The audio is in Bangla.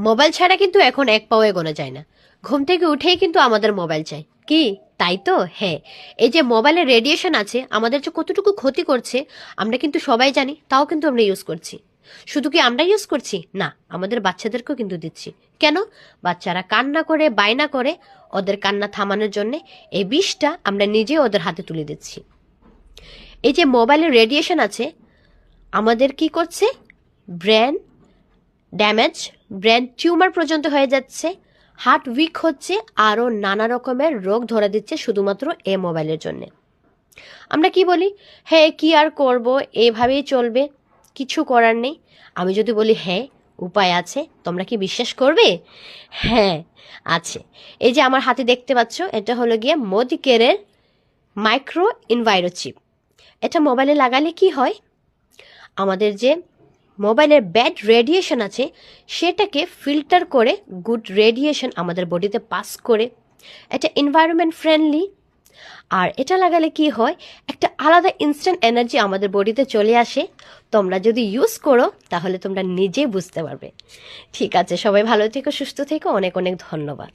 মোবাইল ছাড়া কিন্তু এখন এক পাও এগোনো যায় না। ঘুম থেকে উঠেই কিন্তু আমাদের মোবাইল চাই, কি তাই তো? হ্যাঁ, এই যে মোবাইলের রেডিয়েশন আছে আমাদের যে কতটুকু ক্ষতি করছে আমরা কিন্তু সবাই জানি, তাও কিন্তু আমরা ইউজ করছি। শুধু কি আমরা ইউজ করছি না, আমাদের বাচ্চাদেরকেও কিন্তু দিচ্ছি। কেন? বাচ্চারা কান্না করে বায়না করে, ওদের কান্না থামানোর জন্যে এই বিষটা আমরা নিজে ওদের হাতে তুলে দিচ্ছি। এই যে মোবাইলের রেডিয়েশন আছে আমাদের কি করছে, ব্রেন ড্যামেজ, ব্রেন টিউমার পর্যন্ত হয়ে যাচ্ছে, হার্ট উইক হচ্ছে, আরও নানা রকমের রোগ ধরা দিচ্ছে শুধুমাত্র এ মোবাইলের জন্যে। আমরা কি বলি, হ্যাঁ কি আর করব, এভাবেই চলবে, কিছু করার নেই। আমি যদি বলি হ্যাঁ উপায় আছে, তোমরা কি বিশ্বাস করবে? হ্যাঁ আছে। এই যে আমার হাতে দেখতে পাচ্ছ, এটা হলো গিয়ে মোদিকেরের মাইক্রো ইনভাইরোচিপ। এটা মোবাইলে লাগালে কি হয়, আমাদের যে মোবাইলের ব্যাড রেডিয়েশন আছে সেটাকে ফিল্টার করে গুড রেডিয়েশন আমাদের বডিতে পাস করে। এটা এনভায়রনমেন্ট ফ্রেন্ডলি। আর এটা লাগালে কি হয়, একটা আলাদা ইনস্ট্যান্ট এনার্জি আমাদের বডিতে চলে আসে। তোমরা যদি ইউজ করো তাহলে তোমরা নিজেই বুঝতে পারবে। ঠিক আছে, সবাই ভালো থেকো, সুস্থ থেকো, অনেক অনেক ধন্যবাদ।